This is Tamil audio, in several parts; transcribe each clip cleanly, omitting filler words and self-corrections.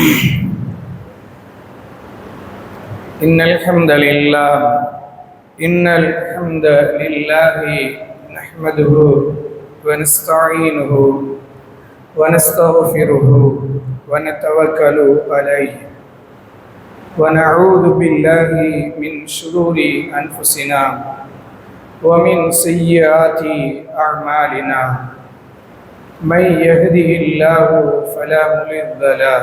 إن الحمد لله نحمده ونستعينه ونستغفره ونتوكل عليه ونعوذ بالله من شرور أنفسنا ومن سيئات أعمالنا من يهده الله فلا مضل له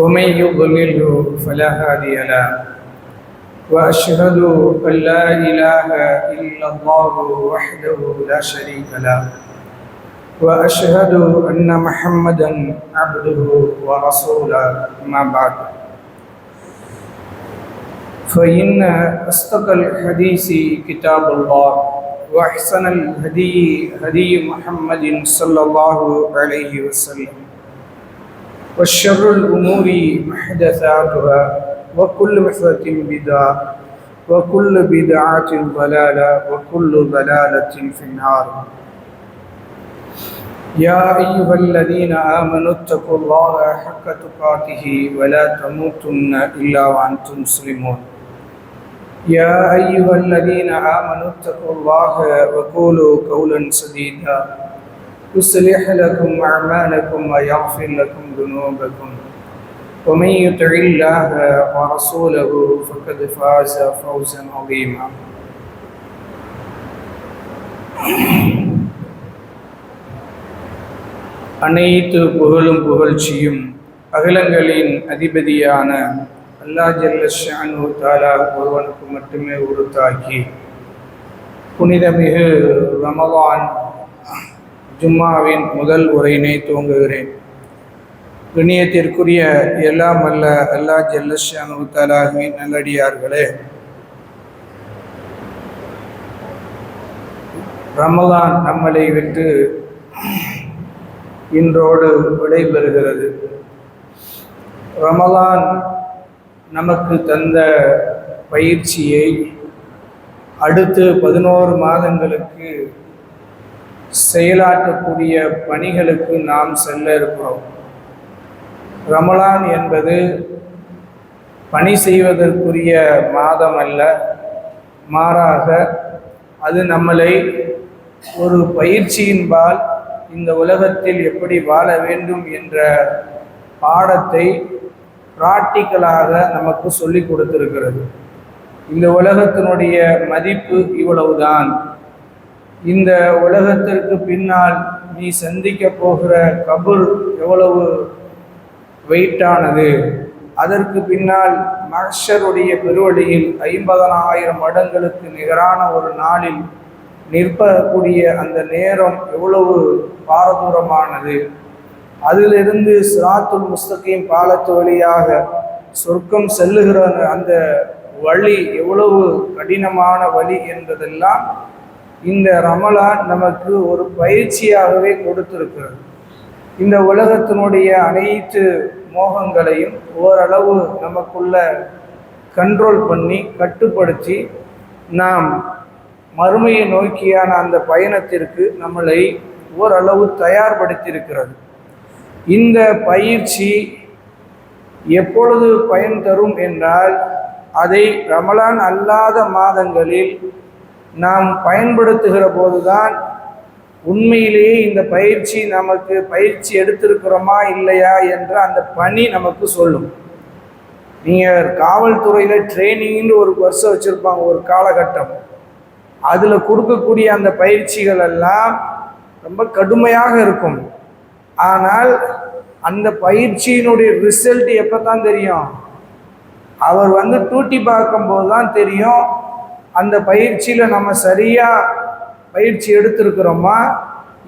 ومن يضلل فلا هادي له وأشهد أن لا إله إلا الله وحده لا شريك له وأشهد أن محمدا عبده ورسوله أما بعد فإن أصدق الحديث كتاب الله وأحسن الهدي هدي محمد صلى الله عليه وسلم وشر الأمور محدثاتها وكل محدثة بدعة وكل بدعة ضلالة وكل ضلالة في النار. يا أيها الذين آمنوا اتقوا الله حق تقاته ولا تموتن إلا وأنتم مسلمون. يا أيها الذين آمنوا اتقوا الله وقولوا قولا سديدا يصلح لكم أعمالكم ويغفر لكم ذنوبكم ومن يطع الله ورسوله فقد فاز فوزا عظيما. அனைத்து புகழும் புகழ்ச்சியும் அகிலங்களின் அதிபதியான அல்லாஹ் ஜல்ல ஷானு தஆலா ஒருவனுக்கு மட்டுமே உரித்தாக்கி புனிதமிகு ரமலான் ஜும்மாவின் முதல் உரையினை துவங்குகிறேன். கண்ணியத்திற்குரிய எல்லாம் அல்ல அல்லாஹ் ஜல்ல ஷானு தஆலாவின் நல்லடியார்களே, ரமலான் நம்மளை விட்டு இன்றோடு விடைபெறுகிறது. ரமலான் நமக்கு தந்த பயிற்சியை அடுத்து 11 மாதங்களுக்கு செயலாற்றக்கூடிய பணிகளுக்கு நாம் செல்ல இருக்கிறோம். ரமலான் என்பது பணி செய்வதற்குரிய மாதம் அல்ல, மாறாக அது நம்மளை ஒரு பயிற்சியின்பால் இந்த உலகத்தில் எப்படி வாழ வேண்டும் என்ற பாடத்தை பிராக்டிக்கலாக நமக்கு சொல்லி கொடுத்திருக்கிறது. இந்த உலகத்தினுடைய மதிப்பு இவ்வளவுதான், இந்த உலகத்திற்கு பின்னால் நீ சந்திக்க போகிற கபர் எவ்வளவு வெயிட்டானது, அதற்கு பின்னால் மஹ்ஷருடைய பெருவழியில் 50,000 மடங்களுக்கு நிகரான ஒரு நாளில் நிற்பக்கூடிய அந்த நேரம் எவ்வளவு பாரதூரமானது, அதிலிருந்து சிராத்துல் முஸ்தகீம் பாலத்து வழியாக சொர்க்கம் செல்லுகிற அந்த வழி எவ்வளவு கடினமான வழி என்பதெல்லாம் இந்த ரமலான் நமக்கு ஒரு பயிற்சியாகவே கொடுத்திருக்கிறது. இந்த உலகத்தினுடைய அனைத்து மோகங்களையும் ஓரளவு நமக்குள்ள கண்ட்ரோல் பண்ணி கட்டுப்படுத்தி நாம் மறுமையை நோக்கியான அந்த பயணத்திற்கு நம்மளை ஓரளவு தயார்படுத்தியிருக்கிறது. இந்த பயிற்சி எப்பொழுது பயன் தரும் என்றால், அதை ரமலான் அல்லாத மாதங்களில் நாம் பயன்படுத்துகிற போதுதான் உண்மையிலேயே இந்த பயிற்சி நமக்கு பயிற்சி எடுத்திருக்கிறோமா இல்லையா என்ற அந்த பணி நமக்கு சொல்லும். நீங்கள் காவல்துறையில் ட்ரைனிங்னு ஒரு வருஷம் வச்சுருப்பாங்க, ஒரு காலகட்டம். அதில் கொடுக்கக்கூடிய அந்த பயிற்சிகள் எல்லாம் ரொம்ப கடுமையாக இருக்கும். ஆனால் அந்த பயிற்சியினுடைய ரிசல்ட் எப்போ தான் தெரியும்? அவர் டூட்டி பார்க்கும்போது தான் தெரியும் அந்த பயிற்சியில் நம்ம சரியாக பயிற்சி எடுத்திருக்கிறோமா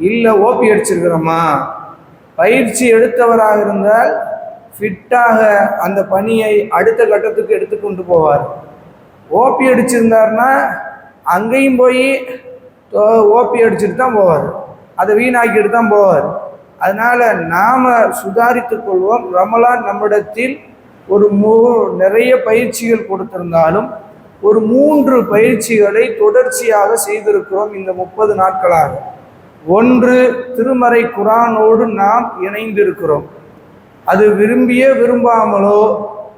இல்லை ஓபி அடிச்சிருக்கிறோமா. பயிற்சி எடுத்தவராக இருந்தால் ஃபிட்டாக அந்த பணியை அடுத்த கட்டத்துக்கு எடுத்துக்கொண்டு போவார். ஓபி அடிச்சிருந்தார்னா அங்கேயும் போய் ஓபி அடிச்சுட்டு தான் போவார், அதை வீணாக்கிட்டு தான் போவார். அதனால் நாம் சுதாரித்து கொள்வோம். ரமலான் நம்மிடத்தில் ஒரு நிறைய பயிற்சிகள் கொடுத்திருந்தாலும் ஒரு 3 பயிற்சிகளை தொடர்ச்சியாக செய்திருக்கிறோம் இந்த 30 நாட்களாக. ஒன்று, திருமறை குரானோடு நாம் இணைந்திருக்கிறோம். அது விரும்பாமலோ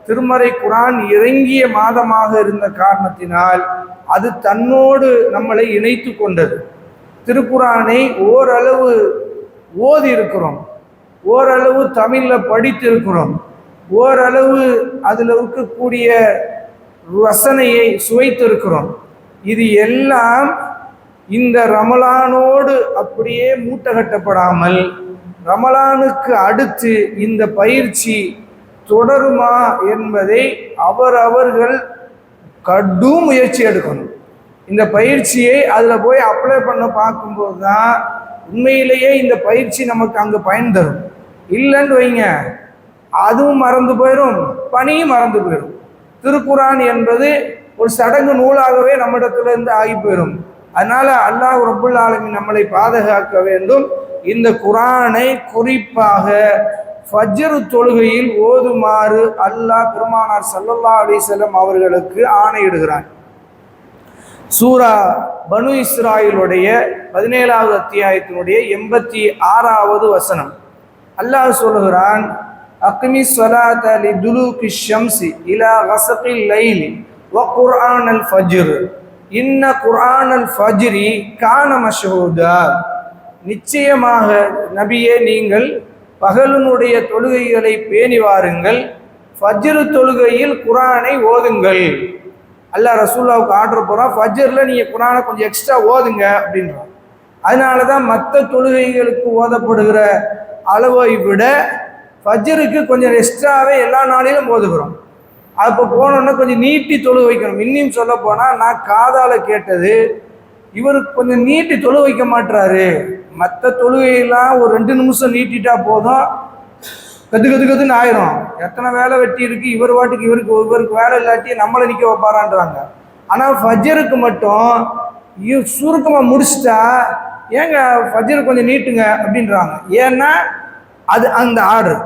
திருமறை குரான் இறங்கிய மாதமாக இருந்த காரணத்தினால் அது தன்னோடு நம்மளை இணைத்து கொண்டது. திருக்குரானை ஓரளவு ஓதி இருக்கிறோம், ஓரளவு தமிழில் படித்திருக்கிறோம், ஓரளவு அதில் இருக்கக்கூடிய ரசனையை சுவைத்திருக்கிறோம். இது எல்லாம் இந்த ரமலானோடு அப்படியே மூட்டை கட்டப்படாமல் ரமலானுக்கு அடுத்து இந்த பயிற்சி தொடருமா என்பதை அவர்கள் கடும் முயற்சி எடுக்கணும். இந்த பயிற்சியை அதில் போய் அப்ளை பண்ண பார்க்கும்போது தான் உண்மையிலேயே இந்த பயிற்சி நமக்கு அங்கே பயன் தரும். இல்லைன்னு வைங்க, அதுவும் மறந்து போயிடும், பணியும் மறந்து போயிடும். திருக்குரான் என்பது ஒரு சடங்கு நூலாகவே நம்மிடத்திலிருந்து ஆகி போயிடும். அதனால அல்லாஹ் ரப்புல் ஆலமீன் நம்மளை பாதுகாக்க வேண்டும். இந்த குரானை குறிப்பாக ஃபஜ்ர் தொழுகையில் ஓதுமாறு அல்லாஹ் பெருமானார் ஸல்லல்லாஹு அலைஹி வஸல்லம் அவர்களுக்கு ஆணையிடுகிறான். சூரா பனு இஸ்ராயிலுடைய 17வது அத்தியாயத்தினுடைய 86வது வசனம் அல்லாஹ் சொல்லுகிறான், அக்மிஸ் ஸலாத லிதுலூகி ஷம்ஸி இலா கஸகில் லைலி வ குர்ஆனல் ஃபஜ்ர் இன்ன குர்ஆனல் ஃபஜ்ரி கான மஷ்ஹூதா. நிச்சயமாக நபியே, நீங்கள் பகலினுடைய தொழுகைகளை பேணி வாருங்கள், ஃபஜ்ர் தொழுகையில் குரானை ஓதுங்கள். அல்லாஹ் ரசூலுல்லாஹ்வுக்கு ஆர்டர் போகிறான், ஃபஜ்ரில் நீங்கள் குரானை கொஞ்சம் எக்ஸ்ட்ரா ஓதுங்க அப்படின்றான். அதனால தான் மற்ற தொழுகைகளுக்கு ஓதப்படுகிற அளவை விட ஃபஜ்ருக்கு கொஞ்சம் எக்ஸ்ட்ராவே எல்லா நாளிலும் ஓதுகிறோம். அப்போ போனோன்னா கொஞ்சம் நீட்டி தொழு வைக்கணும். இன்னும் சொல்ல போனால் நான் காதால் கேட்டது, இவருக்கு கொஞ்சம் நீட்டி தொழு வைக்க மாட்டுறாரு. மற்ற தொழுகையெல்லாம் ஒரு 2 நிமிஷம் நீட்டிட்டா போதும், கதுன்னு ஆயிரும். எத்தனை வேலை வெட்டி இருக்கு, இவர் வாட்டுக்கு இவருக்கு வேலை இல்லாட்டி நம்மளை நிற்க வைப்பாரான்றாங்க. ஆனால் ஃபஜ்ருக்கு மட்டும் சுருக்கமாக முடிச்சிட்டா, ஏங்க ஃபஜ்ருக்கு கொஞ்சம் நீட்டுங்க அப்படின்றாங்க. ஏன்னா அது அந்த ஆர்டர்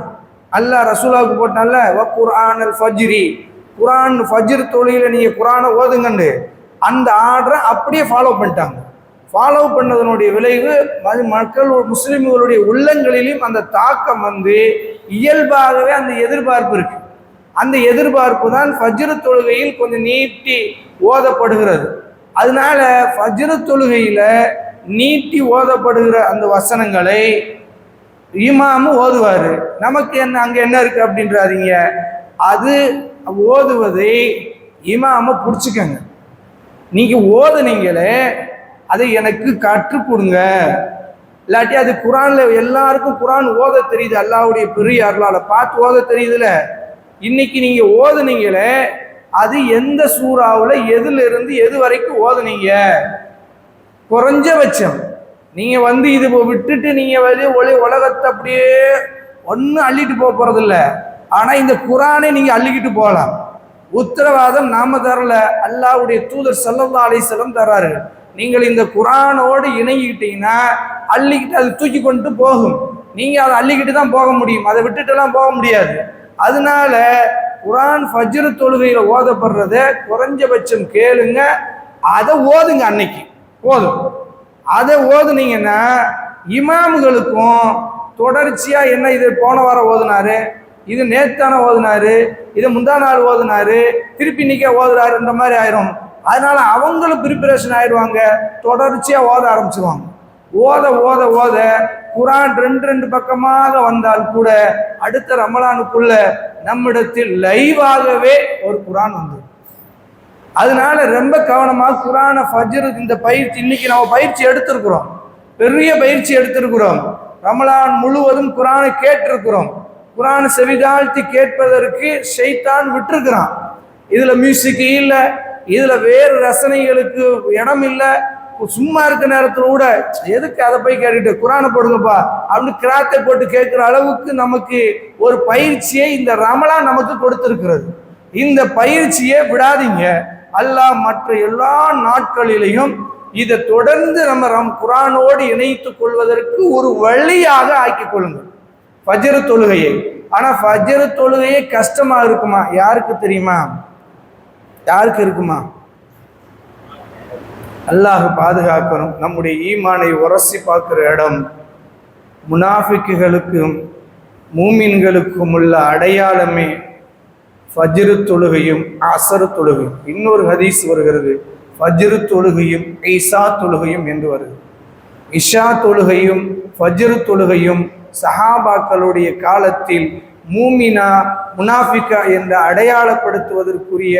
அல்லாஹ் ரசூலுல்லாஹ்வுக்கு போட்டான்ல, வ குர்ஆனல் ஃபஜ்ரி, குரான் ஃபஜ்ர் தொழுகையில் நீங்கள் குரானை ஓதுங்கன்னு அந்த ஆர்டரை அப்படியே ஃபாலோ பண்ணிட்டாங்க. ஃபாலோ பண்ணதனுடைய விளைவு மக்கள் முஸ்லிம்களுடைய உள்ளங்களிலும் அந்த தாக்கம் வந்து இயல்பாகவே அந்த எதிர்பார்ப்பு இருக்கு. அந்த எதிர்பார்ப்பு தான் ஃபஜ்ர் தொழுகையில் கொஞ்சம் நீட்டி ஓதப்படுகிறது. அதனால ஃபஜ்ர் தொழுகையில் நீட்டி ஓதப்படுகிற அந்த வசனங்களை இமாமு ஓதுவார். நமக்கு அங்கே என்ன இருக்கு அப்படின்றாதீங்க. அது ஓதுவதை இமாம பிடிச்சிக்கங்க. நீங்கள் ஓதுனீங்களே அதை எனக்கு கற்றுக் கொடுங்க. இல்லாட்டி அது குரானில் எல்லாருக்கும் குரான் ஓத தெரியுது, அல்லாஹ்வுடைய பெரிய அருளால் பார்த்து ஓத தெரியுதுல. இன்னைக்கு நீங்கள் ஓதுனீங்களே அது எந்த சூறாவில் எதிலிருந்து எது வரைக்கும் ஓதுனீங்க? குறைஞ்சபட்சம் நீங்கள் இது விட்டுட்டு நீங்கள் உலகத்தை அப்படியே ஒன்றும் அள்ளிட்டு போகிறதில்ல. ஆனால் இந்த குரானை நீங்கள் அள்ளிக்கிட்டு போகலாம். உத்தரவாதம் நாம தரல, அல்லாஹ்வுடைய தூதர் ஸல்லல்லாஹு அலைஹி வஸல்லம் தர்றாரு. நீங்கள் இந்த குரானோடு இணங்கிக்கிட்டீங்கன்னா அள்ளிக்கிட்டு அது தூக்கி கொண்டு போகும். நீங்கள் அதை அள்ளிக்கிட்டு தான் போக முடியும், அதை விட்டுட்டுலாம் போக முடியாது. அதனால குரான் ஃபஜ்ர் தொழுகையில் ஓதப்படுறத குறைஞ்சபட்சம் கேளுங்க, அதை ஓதுங்க. அன்னைக்கு போதும். அதை ஓதுனீங்கன்னா இமாம்களுக்கும் தொடர்ச்சியாக என்ன இது போன வாரம் ஓதுனாரு, இது நேத்தான ஓதுனாரு, இதை முந்தா நாள் ஓதுனாரு, திருப்பி இன்னைக்கே ஓதுறாருன்ற மாதிரி ஆயிரும். அதனால அவங்களும் ப்ரிப்பரேஷன் ஆயிடுவாங்க, தொடர்ச்சியாக ஓத ஆரம்பிச்சிருவாங்க. ஓத ஓத ஓத குரான் 2 பக்கமாக வந்தால் கூட அடுத்த ரமலானுக்குள்ள நம்மிடத்தில் லைவாகவே ஒரு குரான் வந்து. அதனால ரொம்ப கவனமாக குரானை ஃபஜ்ர் இந்த பயிற்சி இன்னைக்கு நம்ம பயிற்சி எடுத்திருக்கிறோம், பெரிய பயிற்சி எடுத்திருக்கிறோம். ரமலான் முழுவதும் குரானை கேட்டிருக்கிறோம். குரான் செவிதாழ்த்தி கேட்பதற்கு ஷைத்தான் விட்டுருக்கிறான். இதுல மியூசிக் இல்லை, இதுல வேறு ரசனைகளுக்கு இடம் இல்லை. சும்மா இருக்க நேரத்தில் கூட எதுக்கு அதை போய் கேட்டுட்டு குரானை போடுங்கப்பா அப்படின்னு கிராத்தை போட்டு கேட்கிற அளவுக்கு நமக்கு ஒரு பயிற்சியை இந்த ரமலான் நமக்கு கொடுத்திருக்கிறது. இந்த பயிற்சியை விடாதீங்க. அல்லாஹ் மற்ற எல்லா நாட்களிலையும் இதை தொடர்ந்து நம்ம குரானோடு இணைத்துக் கொள்வதற்கு ஒரு வழியாக ஆக்கிக் கொள்ளுங்கள் ஃபஜ்ர் தொழுகையை. ஆனா ஃபஜ்ர் தொழுகையே கஷ்டமா இருக்குமா? யாருக்கு தெரியுமா? யாருக்கு இருக்குமா? அல்லாஹ் பாதுகாக்கணும். நம்முடைய ஈமானை உரசி பார்க்கிற இடம் முனாஃபிக்குகளுக்கும் மூமின்களுக்கும் உள்ள அடையாளமே ஃபஜ்ரு தொழுகையும் அசரு தொழுகையும். இன்னொரு ஹதீஸ் வருகிறது, ஃபஜ்ரு தொழுகையும் இஷா தொழுகையும் என்று வருது. இஷா தொழுகையும் ஃபஜ்ரு தொழுகையும் சஹாபாக்களுடைய காலத்தில் மூமினா முனாஃபிகா என்ற அடையாளப்படுத்துவதற்குரிய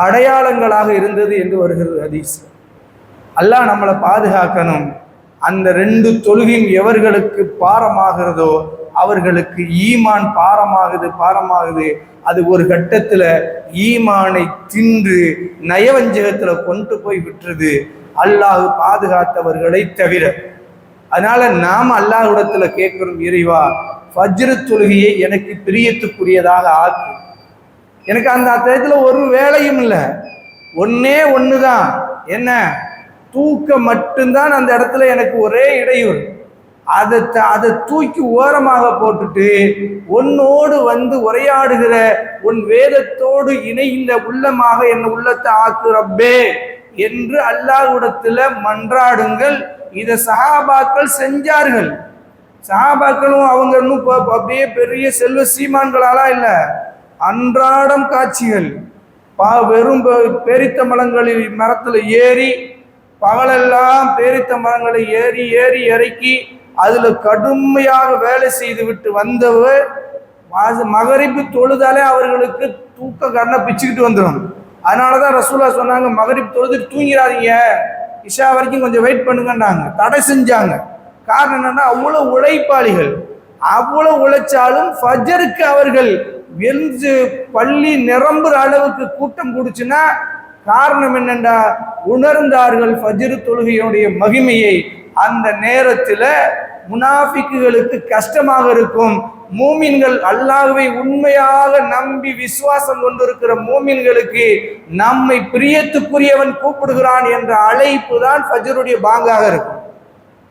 அடையாளங்களாக இருந்தது என்று வருகிறது ஹதீஸ். அல்லாஹ் நம்மளை பாதுகாக்கணும். அந்த ரெண்டு தொழுகையும் எவர்களுக்கு பாரமாகிறதோ அவர்களுக்கு ஈமான் பாரமாகுது. அது ஒரு கட்டத்தில் ஈமானை தின்று நயவஞ்சகத்தில் கொண்டு போய் விட்டுருது, அல்லாஹ் பாதுகாத்தவர்களை தவிர. அதனால நாம் அல்லாஹ்விடத்துல கேட்கிறோம், இறைவா ஃபஜ்ரு தொழுகையை எனக்கு பிரியத்துக்குரியதாக ஆக்கு. எனக்கு அந்த அத்தயத்துல ஒரு வேலையும் இல்லை, ஒன்னே ஒண்ணுதான், என்ன தூக்கம் மட்டும்தான் அந்த இடத்துல எனக்கு ஒரே இடையூறு. அதை தூக்கி ஓரமாக போட்டுட்டு உன்னோடு வந்து உரையாடுகிற உன் வேதத்தோடு இணைந்த உள்ளமாக என் உள்ளத்தை ஆக்கு ரப்பே என்று அல்லாஹ்விடத்துல மன்றாடுங்கள். இதை சஹாபாக்கள் செஞ்சார்கள். சஹாபாக்களும் அவங்க இன்னும் அப்படியே பெரிய செல்வ சீமான்களாலாம் இல்லை, அன்றாடம் காட்சிகள். வெறும் பேரித்த மரங்களில் மரத்துல ஏறி பகலெல்லாம் பேரித்த மரங்களை ஏறி இறக்கி அதுல கடுமையாக வேலை செய்து விட்டு வந்தவர் மகரிப்பு தொழுதாலே அவர்களுக்கு தூக்க கண்ணை பிச்சுக்கிட்டு வந்துடும். அதனாலதான் ரசூலா சொன்னாங்க, மகரிப் தொழுதுட்டு தூங்கிறாதீங்க, இஷா வரைக்கும் கொஞ்சம் வெயிட் பண்ணுங்கன்னாங்க, தடை செஞ்சாங்க. காரணம் என்னன்னா அவ்வளவு உழைப்பாளிகள், அவ்வளவு உழைச்சாலும் ஃபஜருக்கு அவர்கள் வெந்து பள்ளி நிரம்புற அளவுக்கு கூட்டம் கூடுச்சுன்னா காரணம் என்னண்டா உணர்ந்தார்கள் ஃபஜ்ரு தொழுகையுடைய மகிமையை. அந்த நேரத்தில் முனாஃபிக்குகளுக்கு கஷ்டமாக இருக்கும். மூமின்கள் அல்லாஹ்வை உண்மையாக நம்பி விசுவாசம் கொண்டிருக்கிற மூமின்களுக்கு நம்மை பிரியத்துக்குரியவன் கூப்பிடுகிறான் என்ற அழைப்பு தான் ஃபஜ்ருடைய பாங்காக இருக்கும்.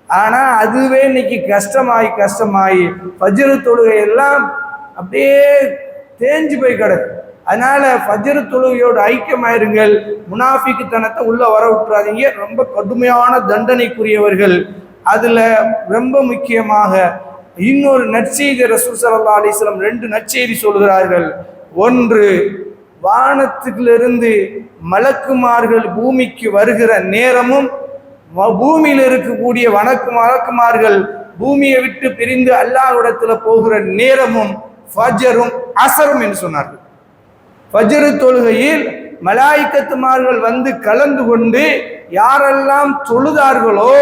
ஆனா அதுவே இன்னைக்கு கஷ்டமாயி ஃபஜ்ரு தொழுகை எல்லாம் அப்படியே தேஞ்சு போய் கிடக்கு. அதனால ஃபஜ்ரு தொழுகையோடு ஐக்கியமாயிருங்கள், முனாஃபிக்குத்தனத்தை உள்ள வர விட்டுறாதீங்க. ரொம்ப கடுமையான தண்டனைக்குரியவர்கள். அதுல ரொம்ப முக்கியமாக இன்னொரு நற்செய்தி ரசூல் ஸல்லல்லாஹு அலைஹி வஸல்லம் 2 நற்செய்தி சொல்கிறார்கள். ஒன்று, வானத்திலிருந்து மலக்குமார்கள் பூமிக்கு வருகிற நேரமும் பூமியில் இருக்கக்கூடிய மலக்குமார்கள் பூமியை விட்டு பிரிந்து அல்லாஹ்விடத்துல போகிற நேரமும் ஃபஜ்ரும் அஸரும் என்று சொன்னார்கள். ஃபஜ்ரு தொழுகையில் மலாயிக்கத்துமார்கள் வந்து கலந்து கொண்டு யாரெல்லாம் தொழுதார்களோ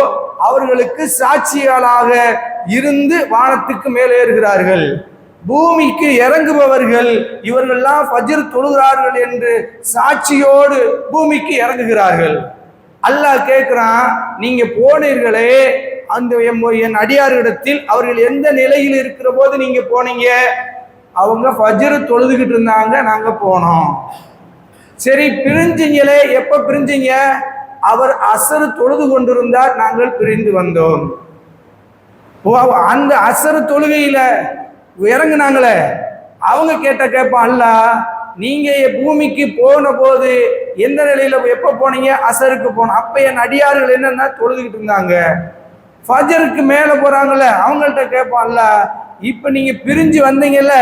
அவர்களுக்கு சாட்சிகளாக இருந்து வானத்துக்கு மேலே ஏறுகிறார்கள். பூமிக்கு இறங்குபவர்கள் இவர்கள்லாம் ஃபஜ்ர் தொழுகிறார்கள் என்று சாட்சியோடு பூமிக்கு இறங்குகிறார்கள். அல்லாஹ் கேட்கிறான், நீங்க போனீர்களே அந்த என் அடியாரிடத்தில் அவர்கள் எந்த நிலையில் இருக்கிற போது நீங்க போனீங்க? அவங்க ஃபஜ்ர் தொழுதுகிட்டு இருந்தாங்க, நாங்க போனோம். சரி, பிரிஞ்சிங்களே, எப்ப பிரிஞ்சிங்க? அவர் அசர் தொழுது கொண்டிருந்தார், நாங்கள் பிரிந்து வந்தோம். அந்த அசர் தொழுகையில இறங்குனாங்களே அவங்க கேட்பான், அல்லாஹ் நீங்க பூமிக்கு போன போது எந்த நிலையில எப்ப போனீங்க? அசருக்கு போனோம். அப்ப என் அடியார்கள் என்னன்னா தொழுதுகிட்டு இருந்தாங்க. ஃபஜருக்கு மேல போறாங்கல்ல அவங்கள்ட்ட கேட்பான், அல்லாஹ் இப்ப நீங்க பிரிஞ்சு வந்தீங்கல்ல,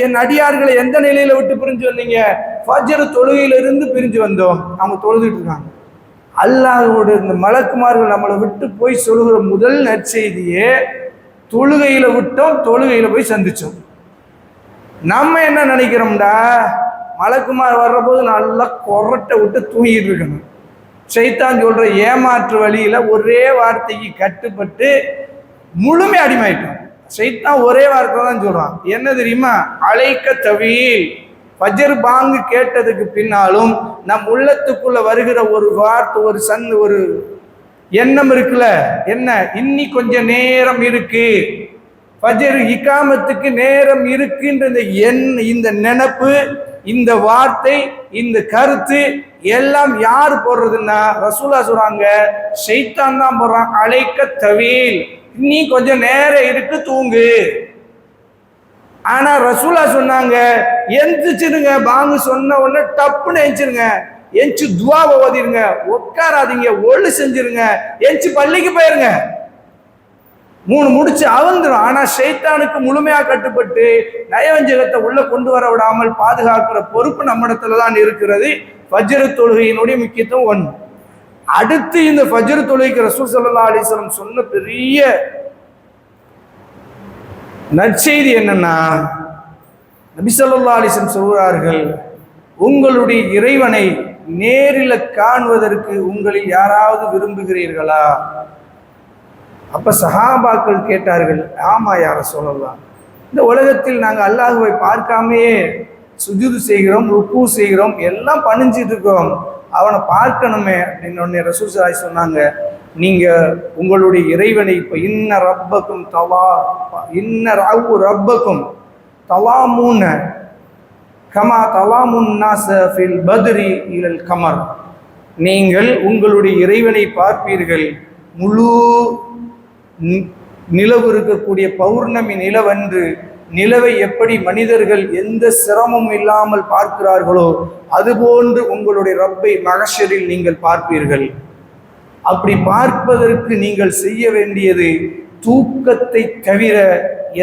என் அடியார்களை எந்த நிலையில விட்டு பிரிஞ்சு வந்தீங்க? ஃபஜ்ர் தொழுகையில இருந்து பிரிஞ்சு வந்தோம். அவங்க தொழுதுட்டு இருக்காங்க. அல்லாஹ்வோட இந்த மலக்குமார்கள் நம்மளை விட்டு போய் சொல்லுகிற முதல் நற்செய்தியே தொழுகையில விட்டோம், தொழுகையில போய் சந்திச்சோம். நம்ம என்ன நினைக்கிறோம்டா, மலக்குமார் வர்ற போது நல்லா கொரட்டை விட்டு தூங்கிட்டு இருக்கணும். ஷைத்தான் சொல்ற ஏமாற்று வழியில ஒரே வார்த்தைக்கு கட்டுப்பட்டு முழுமை அடிமையிட்டோம். ஷைத்தான் ஒரே வார்த்தை தான் சொல்றான், என்ன தெரியுமா? அழைக்க தவீல். ஃபஜ்ர் பாங்கு கேட்டதுக்கு பின்னாலும் நம் உள்ளத்துக்குள்ள வருகிற ஒரு வார்த்தை, ஒரு எண்ணம் இருக்குல்ல, என்ன? இன்னி கொஞ்சம் நேரம் இருக்கு, ஃபஜ்ர் இகாமத்துக்கு நேரம் இருக்குன்ற இந்த நினைப்பு, இந்த வார்த்தை, இந்த கருத்து எல்லாம் யார் போடுறதுன்னா ரசூலா சொல்றாங்க, ஷைத்தான் தான் போடுறான். அழைக்க தவீல், நீ கொஞ்சம் நேரம் இருக்கு, தூங்கு. ஆனா ரசூலா சொன்னாங்க, எந்திரிச்சிருங்க, பாங்கு சொன்ன உடனே டப்புன்னு எந்திரிச்சிருங்க, எந்திச்சு துவாவை ஓதிருங்க, உட்காராதீங்க, ஒழு செஞ்சிருங்க, எந்திச்சு பள்ளிக்கு போயிருங்க. 3 முடிச்சு அவந்துடும். ஆனா ஷைத்தானுக்கு முழுமையா கட்டுப்பட்டு நயவஞ்சகத்தை உள்ள கொண்டு வர விடாமல் பாதுகாக்கிற பொறுப்பு நம்மிடத்துல தான் இருக்கிறது. ஃபஜ்ர் தொழுகையினுடைய முக்கியத்துவம் 1. அடுத்து இந்த ஃபஜ்ர் தொழுகைக்கு ரசூல் ஸல்லல்லாஹு அலைஹி வஸல்லம் சொன்ன பெரிய நற்செய்தி என்னன்னா, நபி ஸல்லல்லாஹு அலைஹி வஸல்லம் சொல்கிறார்கள், உங்களுடைய இறைவனை நேரில் காண்பதற்கு உங்களில் யாராவது விரும்புகிறீர்களா? அப்ப சஹாபாக்கள் கேட்டார்கள், ஆமா யா ரசூலல்லாஹ், இந்த உலகத்தில் நாங்கள் அல்லாஹ்வை பார்க்காமையே சுஜூது செய்கிறோம், ருக்கு செய்கிறோம், எல்லாம் பணிஞ்சிட்டு இருக்கிறோம், அவனை பார்க்கணுமே அப்படின்னு ரசூல் ஸல்லல்லாஹு அலைஹி வஸல்லம் சொன்னாங்க, நீங்க உங்களுடைய இறைவனை இப்ப இன்ன ரப்பக்கும் தலாமூன கமா தலாமுன் நாஸ ஃபில் பத்ரி இலல் கமர், நீங்கள் உங்களுடைய இறைவனை பார்ப்பீர்கள் முழு நிலவு இருக்கக்கூடிய பௌர்ணமி நிலவன்று நிலவை எப்படி மனிதர்கள் எந்த சிரமமும் இல்லாமல் பார்க்கிறார்களோ அதுபோன்று உங்களுடைய ரப்பை மஹ்ஷரில் நீங்கள் பார்ப்பீர்கள். அப்படி பார்ப்பதற்கு நீங்கள் செய்ய வேண்டியது தூக்கத்தை தவிர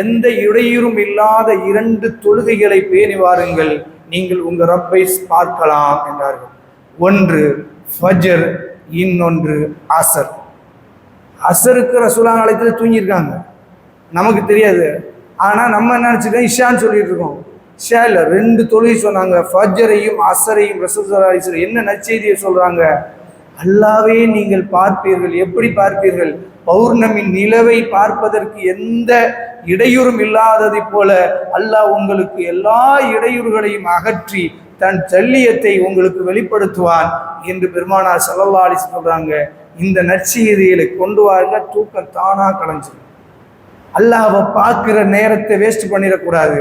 எந்த இடையூறும் இல்லாத 2 தொழுகைகளை பேணி வாருங்கள், நீங்கள் உங்க ரப்பை பார்க்கலாம் என்றார்கள். ஒன்று ஃபஜ்ர், இன்னொன்று அசர். அசருக்கு ரசூலுல்லாஹி அலைஹி தூங்கியிருக்காங்க, நமக்கு தெரியாது. ஆனால் நம்ம என்ன நினச்சிட்டோம், இஷான்னு சொல்லிட்டு இருக்கோம். இஷா இல்லை, 2 தொழுகை சொன்னாங்க. ஃபஜ்ரையும் அசரையும் ரசூலுல்லாஹி அலைஹி வஸல்லம் என்ன நற்செய்தியை சொல்றாங்க, அல்லாஹ்வே நீங்கள் பார்ப்பீர்கள். எப்படி பார்ப்பீர்கள்? பௌர்ணமி நிலவை பார்ப்பதற்கு எந்த இடையூறும் இல்லாததை போல அல்லாஹ் உங்களுக்கு எல்லா இடையூறுகளையும் அகற்றி தன் ஜல்லியத்தை உங்களுக்கு வெளிப்படுத்துவான் என்று பெருமானார் ஸல்லல்லாஹு அலைஹி வஸல்லம் சொல்றாங்க. இந்த நற்செய்திகளை கொண்டு வாருங்க, தூக்கம் தானா கலைஞ்சிடும். அல்லாஹ்வை பார்க்கிற நேரத்தை வேஸ்ட் பண்ணிடக்கூடாது.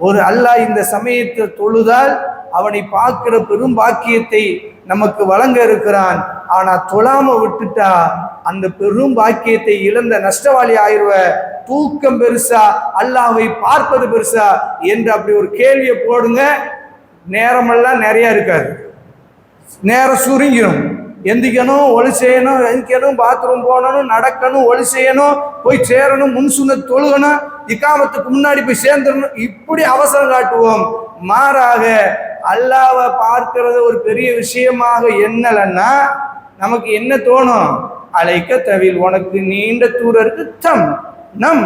ஒரு அல்லாஹ் இந்த சமயத்தை தொழுதால் அவனை பார்க்கிற பெரும் பாக்கியத்தை நமக்கு வழங்க இருக்கிறான். ஆனா தொழாம விட்டுட்டா அந்த பெரும் பாக்கியத்தை இழந்த நஷ்டவாளி ஆயிருவ. தூக்கம் பெருசா அல்லாஹ்வை பார்ப்பது பெருசா என்று அப்படி ஒரு கேள்வியை போடுங்க, நேரமெல்லாம் நிறைய இருக்காது, நேரம் சுருங்கிடும். எந்திக்கணும், ஒளி செய்யணும், எந்திக்கணும், பாத்ரூம் போகணும், நடக்கணும், ஒளி செய்யணும், போய் சேரணும், முன்சுண்ணத் தொழுகணும், இக்காமத்துக்கு முன்னாடி போய் சேர்ந்துடணும், இப்படி அவசரம் காட்டுவோம். மாறாக அல்லாஹ்வை பார்க்கிறது ஒரு பெரிய விஷயமாக எண்ணலைன்னா நமக்கு என்ன தோணும், அலைக்க தவில், உனக்கு நீண்ட தூரருக்கு தம் நம்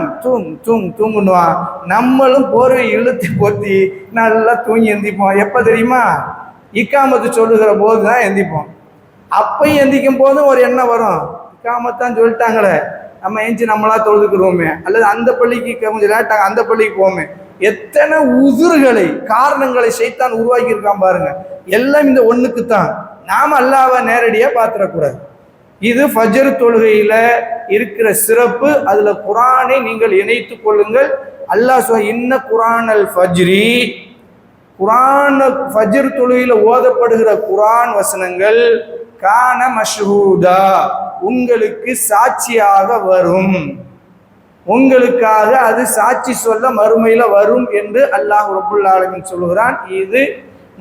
தூங்குவான். நம்மளும் போர்வை இழுத்து போத்தி நல்லா தூங்கி எந்திப்போம். எப்போ தெரியுமா? இக்காமத்து சொல்லுகிற போது தான் எந்திப்போம். அப்பையும் எந்திக்கும் போதும் ஒரு எண்ணம் வரும், இக்காமத்தான் சொல்லிட்டாங்களே, நம்ம எஞ்சி நம்மளா தொழுதுக்குருவோமே, அல்லது அந்த பள்ளிக்கு கொஞ்சம் லேட்டாங்க அந்த பள்ளிக்கு போவோமே. எத்தனை உதிர்களை காரணங்களை ஷைத்தான் உருவாக்கி இருக்கான் பாருங்க. எல்லாம் இந்த ஒண்ணுக்குத்தான். நாம அல்லாஹ்வை நேரடியாக பார்த்துடக்கூடாது. இது ஃபஜ்ர் தொழுகையில இருக்கிற சிறப்பு. அதுல குர்ஆனை நீங்கள் இணைத்து கொள்ளுங்கள். அல்லாஹ் சொல்ல, இன்ன குர்ஆனல் ஃபஜ்ரி, குர்ஆன் ஃபஜ்ர் தொழுகையில ஓதப்படுகிற குர்ஆன் வசனங்கள் கான மஷ்ஹூதா, உங்களுக்கு சாட்சியாக வரும், உங்களுக்காக அது சாட்சி சொல்ல மறுமையில வரும் என்று அல்லாஹ் ரப்புல் ஆலமீன் சொல்கிறான். இது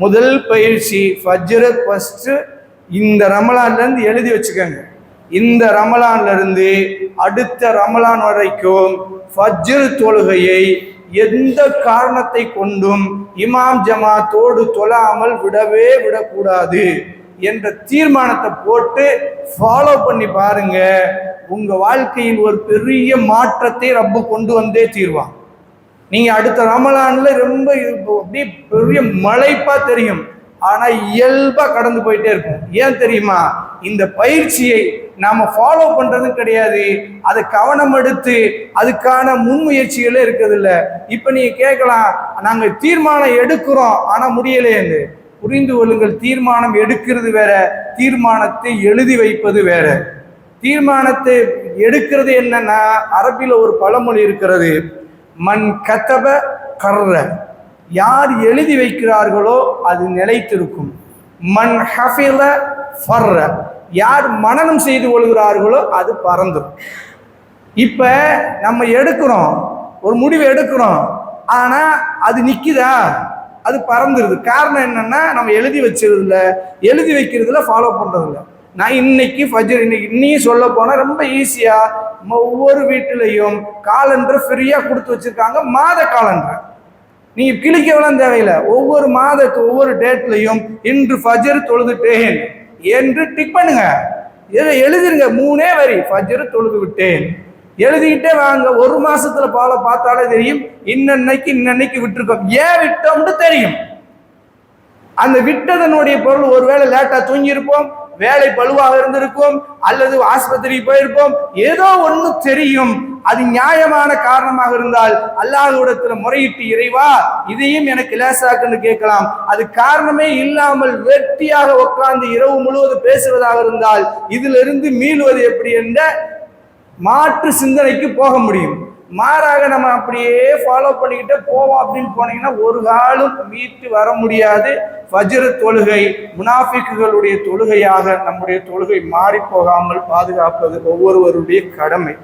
முதல் பயிற்சி. ஃபஜ்ர் ஃபர்ஸ்ட் இந்த ரமலான்ல இருந்து எழுதி வச்சுக்கோங்க. இந்த ரமலான்ல இருந்து அடுத்த ரமலான் வரைக்கும் ஃபஜ்ர் தொழுகையை எந்த காரணத்தை கொண்டும் இமாம் ஜமாத்தோடு தொழாமல் விடக்கூடாது என்ற தீர்மானத்தை போட்டு ஃபாலோ பண்ணி பாருங்க. உங்க வாழ்க்கையில் ஒரு பெரிய மாற்றத்தை ரப்பு கொண்டு வந்தே தீர்வான். நீங்க அடுத்த ரமலான்ல ரொம்ப அப்படியே பெரிய மலைப்பா தெரியும், ஆனா இயல்பா கடந்து போயிட்டே இருக்கும். ஏன் தெரியுமா? இந்த பயிற்சியை நாம ஃபாலோ பண்றதும் கிடையாது, அதை கவனம் எடுத்து அதுக்கான முன்முயற்சிகளே இருக்கிறது இல்ல. இப்ப நீங்க கேட்கலாம், நாங்க தீர்மானம் எடுக்கிறோம் ஆனா முடியலையே. புரிந்து கொள்ளுங்கள், தீர்மானம் எடுக்கிறது வேற, தீர்மானத்தை எழுதி வைப்பது வேற. தீர்மானத்தை எடுக்கிறது என்னன்னா, அரபில ஒரு பழமொழி இருக்கிறது, மன் கதப கர்ர, யார் எழுதி வைக்கிறார்களோ அது நிலைத்திருக்கும். மன் ஹஃபில ஃபர்ர, யார் மனனம் செய்து கொள்கிறார்களோ அது பறந்துடும். இப்ப நம்ம எடுக்கிறோம், ஒரு முடிவு எடுக்கிறோம், ஆனா அது நிக்குதா? அது பறந்துருது. காரணம் என்னன்னா, நம்ம எழுதி வச்சிருதுல, எழுதி வைக்கிறதுல ஃபாலோ பண்றதில்ல. நான் இன்னைக்கு ஃபஜ்ர், இன்னைக்கு சொல்ல போனா ரொம்ப ஈஸியா ஒவ்வொரு வீட்டிலையும் காலண்டர் ஃப்ரீயா கொடுத்து வச்சிருக்காங்க, மாத காலண்டர். நீங்க கிளிக்கலாம் தேவையில்லை. ஒவ்வொரு ஒவ்வொரு டேட்லையும் இன்று ஃபஜ்ர் தொழுதுட்டேன் என்று டிக் பண்ணுங்க, எழுதிருங்க. 3 வரி, ஃபஜ்ர் தொழுது விட்டேன் எழுதிக்கிட்டே வாங்க. ஒரு மாசத்துல பார்த்தாலே தெரியும் இன்னன்னைக்கு விட்டுருக்கோம். ஏன் விட்டோம்னு தெரியும். அந்த விட்டதனுடைய பொருள், ஒருவேளை லேட்டா தூங்கி இருப்போம், வேலை பழுவாக இருந்திருக்கும், அல்லது ஆஸ்பத்திரிக்கு போயிருப்போம், ஏதோ ஒண்ணு தெரியும். அது நியாயமான காரணமாக இருந்தால் அல்லாஹ்விடத்துல முறையிட்டு, இறைவா இதையும் எனக்கு லேசாக்குன்னு கேட்கலாம். அது காரணமே இல்லாமல் வெட்டியாக உட்கார்ந்து இரவு முழுவதும் பேசுவதாக இருந்தால் இதிலிருந்து மீளுவது எப்படி என்ற மாற்று சிந்தனைக்கு போக முடியும். மாறாக நம்ம அப்படியே ஃபாலோ பண்ணிக்கிட்டே போவோம் அப்படின்னு போனீங்கன்னா ஒரு காலம் மீட்டு வர முடியாது. ஃபஜ்ர் தொழுகை முனாஃபிக்குகளுடைய தொழுகையாக நம்முடைய தொழுகை மாறி போகாமல் பாதுகாப்பது ஒவ்வொருவருடைய கடமை.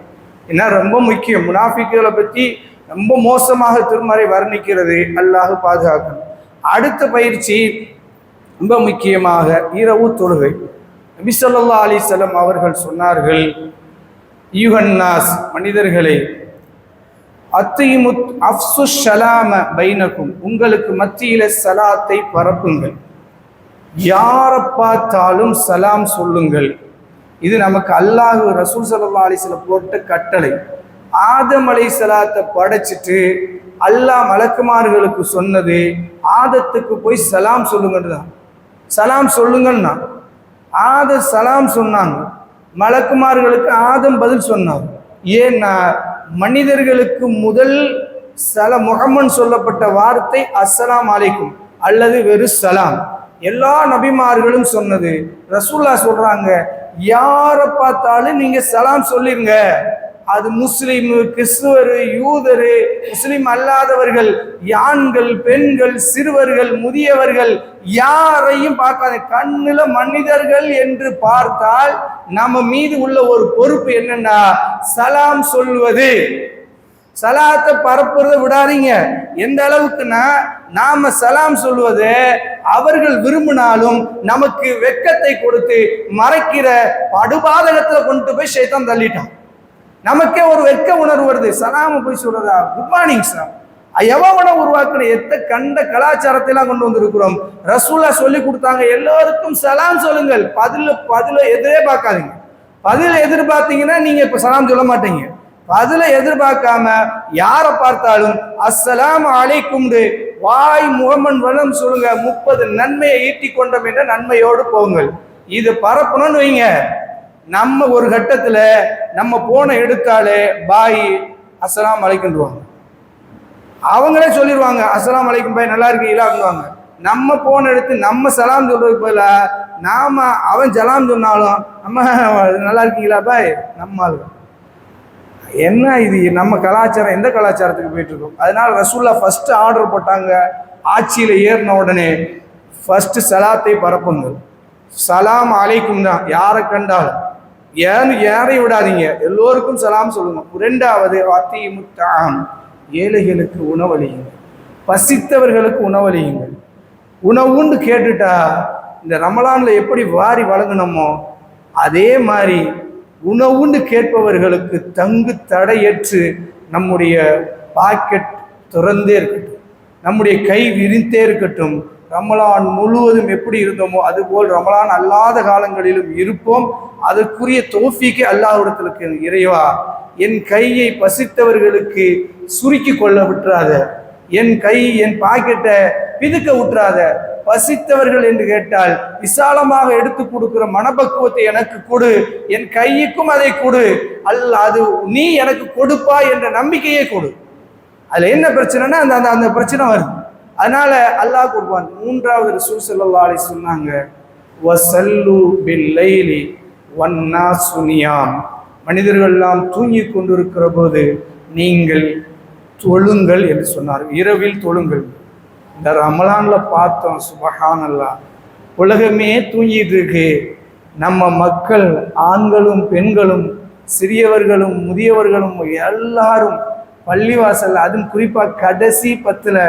ஏன்னா ரொம்ப முக்கியம். முனாஃபிக்குகளை பற்றி ரொம்ப மோசமாக திருமறை வர்ணிக்கிறது. அல்லாஹ் பாதுகாக்கணும். அடுத்த பயிற்சி ரொம்ப முக்கியமாக இரவு தொழுகை. நபி ஸல்லல்லாஹு அலைஹி வஸல்லம் அவர்கள் சொன்னார்கள், யூஹன்னாஸ், மனிதர்களே, அத்திமுத் அஃப்சு ஸலாம பைனக்கும், உங்களுக்கு மத்தியில சலாத்தை பரப்புங்கள், யாரை பார்த்தாலும் சலாம் சொல்லுங்கள். இது நமக்கு அல்லாஹ் ரசூல் ஸல்லல்லாஹு அலைஹி வஸல்லம் போட்ட கட்டளை. ஆதம் அலைஹிஸ்ஸலாத்தை படைச்சிட்டு அல்லாஹ் மலக்குமார்களுக்கு சொன்னது ஆதத்துக்கு போய் சலாம் சொல்லுங்கன்னு தான். சலாம் சொல்லுங்கன்னா ஆதம் சலாம் சொன்னாங்க, மலக்குமார்களுக்கு ஆதம் பதில் சொன்னாங்க. ஏன்னா மனிதர்களுக்கு முதல் முஹம்மன் சொல்லப்பட்ட வார்த்தை அஸ்ஸலாம் அலைக்கும் அல்லது வெறு சலாம். எல்லா நபிமார்களும் சொன்னது. ரசூலுல்லாஹ் சொல்றாங்க, யாரை பார்த்தாலும் நீங்க சலாம் சொல்லிருங்க. அது முஸ்லிம், கிறிஸ்துவர், யூதரு, முஸ்லிம் அல்லாதவர்கள், ஆண்கள், பெண்கள், சிறுவர்கள், முதியவர்கள், யாரையும் பார்க்காத. கண்ணுல மனிதர்கள் என்று பார்த்தால் நம்ம மீது உள்ள ஒரு பொறுப்பு என்னன்னா சலாம் சொல்வது. சலாத்தை பரப்புறத விடாதீங்க. எந்த அளவுக்குன்னா நாம சலாம் சொல்வது அவர்கள் விரும்பினாலும் நமக்கு வெட்கத்தை கொடுத்து மறைக்கிற படுபாதகத்துல கொண்டு போய் ஷைத்தான் தள்ளிட்டான். நமக்கே ஒரு வெட்க உணர்வு வருது. சலாம போய் சொல்றதா, குட் மார்னிங் சார், எவனை உருவாக்குற கண்ட கலாச்சாரத்தை எல்லாம் கொண்டு வந்திருக்கிறோம். ரசூலுல்லாஹ் சொல்லி கொடுத்தாங்க, எல்லோருக்கும் சலாம் சொல்லுங்கள். பதில எதிரே பார்க்காதீங்க. பதில எதிர்பார்த்தீங்கன்னா நீங்க இப்ப சலாம் சொல்ல மாட்டீங்க. பதில எதிர்பார்க்காம யாரை பார்த்தாலும் அஸ்ஸலாமு அலைக்கும் வாய் முகமன் வலம் சொல்லுங்க. 30 நன்மையை ஈட்டி கொண்டோம் என்ற நன்மையோடு போங்கள். இது பரப்பணும்னு வைங்க. நம்ம ஒரு கட்டத்துல நம்ம போனை எடுத்தாலே பாய் அஸ்ஸலாமு அலைக்கும்வாங்க. அவங்களே சொல்லிடுவாங்க, அஸ்ஸலாமு அலைக்கும் பாய், நல்லா இருக்கீங்களா அப்படின்வாங்க. நம்ம போன் எடுத்து நம்ம சலாம் சொல்றதுக்கு பதிலா நாம அவன் சலாம் சொன்னாலும் நம்ம நல்லா இருக்கீங்களா பாய், நம்ம என்ன இது நம்ம கலாச்சாரம் எந்த கலாச்சாரத்துக்கு போயிட்டு இருக்கோம். அதனால ரசூலுல்லாஹ் ஃபர்ஸ்ட் ஆர்டர் போட்டாங்க, ஆட்சியில ஏறின உடனே ஃபர்ஸ்ட் சலாத்தை பரப்புங்கள். சலாம் அலைக்கும் தான், யாரை கண்டாலும் யாரையும் விடாதீங்க, எல்லோருக்கும் சலாம் சொல்லுங்க. 2வது அத்தீமுத்தாம், ஏழைகளுக்கு உணவளியுங்கள், பசித்தவர்களுக்கு உணவளியுங்கள். உணவுன்னு கேட்டுட்டா இந்த ரமலான்ல எப்படி வாரி வழங்கணுமோ அதே மாதிரி உணவுன்னு கேட்பவர்களுக்கு தங்கு தடையற்று நம்முடைய பாக்கெட் திறந்தே இருக்கட்டும், நம்முடைய கை விரிந்தே இருக்கட்டும். ரமலான் முழுவதும் எப்படி இருந்தோமோ அதுபோல் ரமலான் அல்லாத காலங்களிலும் இருப்போம். அதற்குரிய தௌஃபீக்கை அல்லாஹ்விடத்திற்கு, இறைவா என் கையை பசித்தவர்களுக்கு சுருக்கி கொள்ள விட்டுறாத, என் பாக்கெட்டை பிதுக்க விட்டுறாத. பசித்தவர்கள் என்று கேட்டால் விசாலமாக எடுத்து கொடுக்கிற மனப்பக்குவத்தை எனக்கு கொடு, என் கையுக்கும் அதை கொடு. அது நீ எனக்கு கொடுப்பா என்ற நம்பிக்கையை கொடு. அதுல என்ன பிரச்சனைனா அந்த பிரச்சனை வருது. அதனால அல்லாஹ் கொடுப்பான். 3வது ரசூல் ஸல்லல்லாஹு அலைஹி சொன்னாங்க, வஸல்லு பில்லைலி வன்னாசு நியாம், மனிதர்கள் எல்லாம் தூங்கி கொண்டிருக்கிற போது நீங்கள் தொழுங்கள் என்று சொன்னார். இரவில் தொழுங்கள். இந்த ரமலான்ல பார்த்தோம், சுபஹானல்லாஹ், உலகமே தூங்கிட்டு இருக்கு. நம்ம மக்கள், ஆண்களும் பெண்களும் சிறியவர்களும் முதியவர்களும் எல்லாரும் பள்ளிவாசல், அதுவும் குறிப்பா கடைசி 10ல்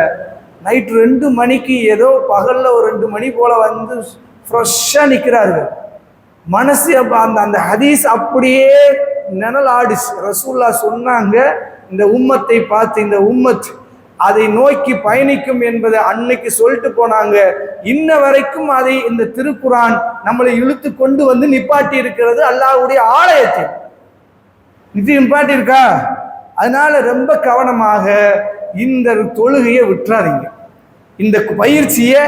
நைட் 2 மணிக்கு ஏதோ பகல்ல ஒரு 2 மணி போல வந்து ஃப்ரெஷ்ஷா நிற்கிறார்கள். மனசு அந்த ஹதீஸ் அப்படியே நிழல் ஆடிச்சு. ரசூல்லா சொன்னாங்க, இந்த உம்மத்தை பார்த்து, இந்த உம்மத் அதை நோக்கி பயணிக்கும் என்பதை அன்னைக்கு சொல்லிட்டு போனாங்க. இன்ன வரைக்கும் அதை இந்த திருக்குரான் நம்மளை இழுத்து கொண்டு வந்து நிப்பாட்டி இருக்கிறது அல்லாஹ்வுடைய ஆலயத்தில். இது நிப்பாட்டி இருக்கா? அதனால ரொம்ப கவனமாக இந்த தொழுகையை விட்டுறாதீங்க. இந்த பயிற்சியை